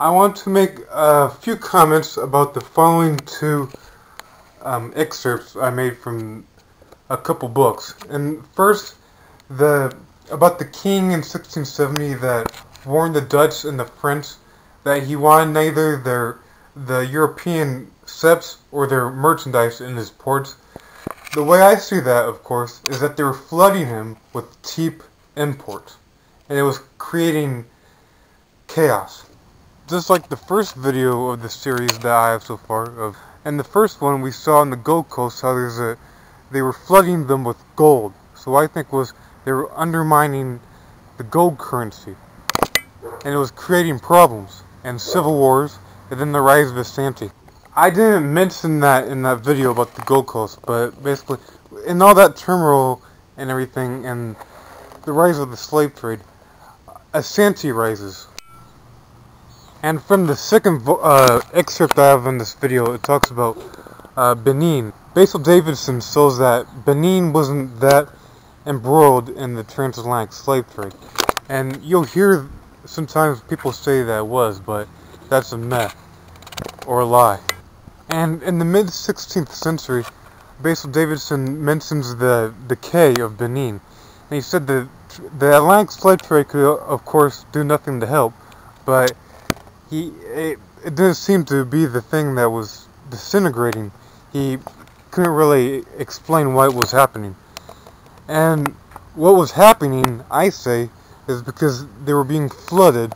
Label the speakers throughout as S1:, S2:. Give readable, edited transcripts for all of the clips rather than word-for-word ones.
S1: I want to make a few comments about the following two excerpts I made from a couple books. And first, about the king in 1670 that warned the Dutch and the French that he wanted neither the European seps or their merchandise in his ports. The way I see that, of course, is that they were flooding him with cheap imports, and it was creating chaos. Just like the first video of the series that I have so far, and the first one we saw on the Gold Coast, how they were flooding them with gold. So I think they were undermining the gold currency, and it was creating problems and civil wars, and then the rise of Asante. I didn't mention that in that video about the Gold Coast, but basically, in all that turmoil and everything, and the rise of the slave trade, Asante rises. And from the second excerpt I have in this video, it talks about Benin. Basil Davidson shows that Benin wasn't that embroiled in the transatlantic slave trade. And you'll hear sometimes people say that it was, but that's a myth or a lie. And in the mid-16th century, Basil Davidson mentions the Decay of Benin. And he said that the Atlantic slave trade could, of course, do nothing to help, but it didn't seem to be the thing that was disintegrating. He couldn't really explain why it was happening. And what was happening, I say, is because they were being flooded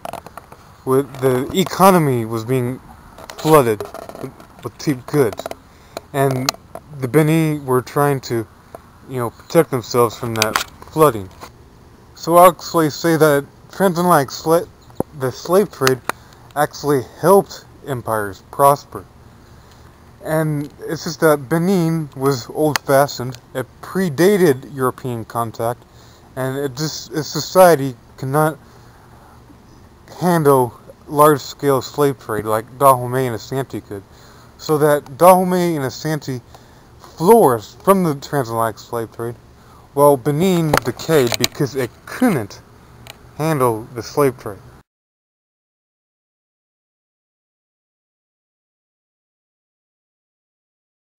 S1: with, the economy was being flooded with cheap goods. And the Benin were trying to, protect themselves from that flooding. So I'll actually say that transatlantic the slave trade actually helped empires prosper. And it's just that Benin was old-fashioned, it predated European contact, and its society cannot handle large-scale slave trade like Dahomey and Asante could. So that Dahomey and Asante flourished from the transatlantic slave trade, while Benin decayed because it couldn't handle the slave trade.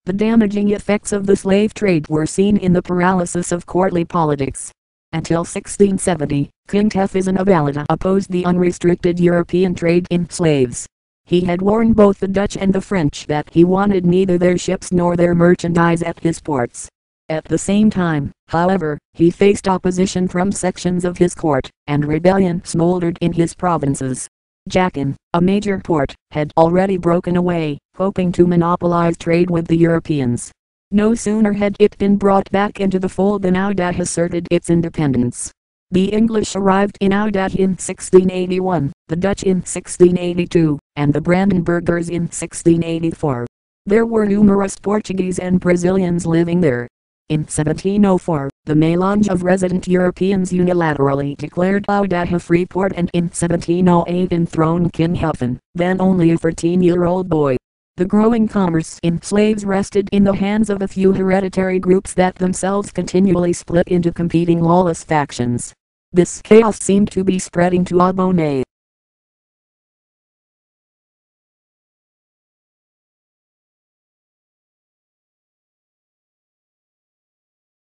S2: The damaging effects of the slave trade were seen in the paralysis of courtly politics. Until 1670, King Tefizin of Alida opposed the unrestricted European trade in slaves. He had warned both the Dutch and the French that he wanted neither their ships nor their merchandise at his ports. At the same time, however, he faced opposition from sections of his court, and rebellion smoldered in his provinces. Jakin, a major port, had already broken away, hoping to monopolize trade with the Europeans. No sooner had it been brought back into the fold than Ouidah asserted its independence. The English arrived in Ouidah in 1681, the Dutch in 1682, and the Brandenburgers in 1684. There were numerous Portuguese and Brazilians living there. In 1704, the melange of resident Europeans unilaterally declared Ouidah a free port, and in 1708 enthroned King Huffin, then only a 14-year-old boy. The growing commerce in slaves rested in the hands of a few hereditary groups that themselves continually split into competing lawless factions. This chaos seemed to be spreading to Abonney.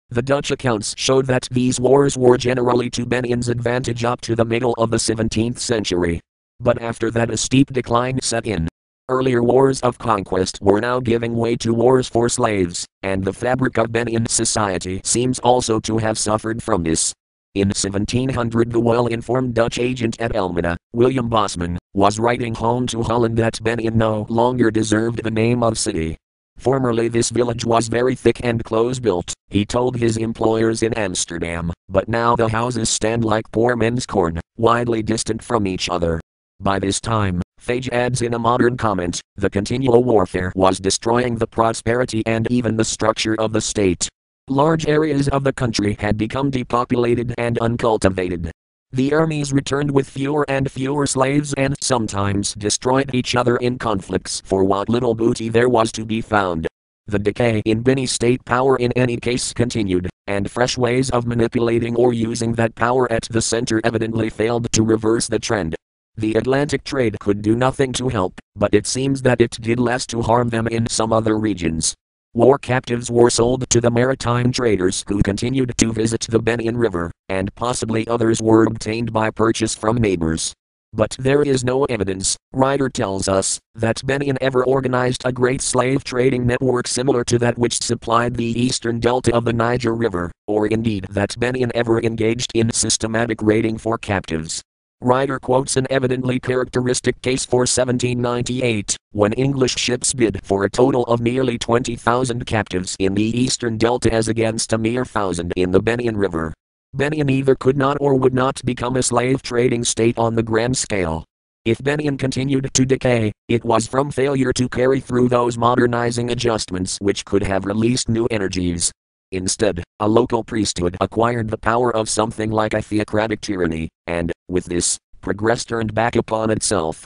S3: The Dutch accounts showed that these wars were generally to Benin's advantage up to the middle of the 17th century. But after that a steep decline set in. Earlier wars of conquest were now giving way to wars for slaves, and the fabric of Benin society seems also to have suffered from this. In 1700 the well-informed Dutch agent at Elmina, William Bosman, was writing home to Holland that Benin no longer deserved the name of city. Formerly this village was very thick and close-built, he told his employers in Amsterdam, but now the houses stand like poor men's corn, widely distant from each other. By this time, Fage adds in a modern comment, the continual warfare was destroying the prosperity and even the structure of the state. Large areas of the country had become depopulated and uncultivated. The armies returned with fewer and fewer slaves and sometimes destroyed each other in conflicts for what little booty there was to be found. The decay in Benin state power in any case continued, and fresh ways of manipulating or using that power at the center evidently failed to reverse the trend. The Atlantic trade could do nothing to help, but it seems that it did less to harm them in some other regions. War captives were sold to the maritime traders who continued to visit the Benin River, and possibly others were obtained by purchase from neighbors. But there is no evidence, Ryder tells us, that Benin ever organized a great slave trading network similar to that which supplied the eastern delta of the Niger River, or indeed that Benin ever engaged in systematic raiding for captives. Ryder quotes an evidently characteristic case for 1798, when English ships bid for a total of nearly 20,000 captives in the eastern delta as against a mere 1,000 in the Benin River. Benin either could not or would not become a slave trading state on the grand scale. If Benin continued to decay, it was from failure to carry through those modernizing adjustments which could have released new energies. Instead, a local priesthood acquired the power of something like a theocratic tyranny, and, with this, progress turned back upon itself.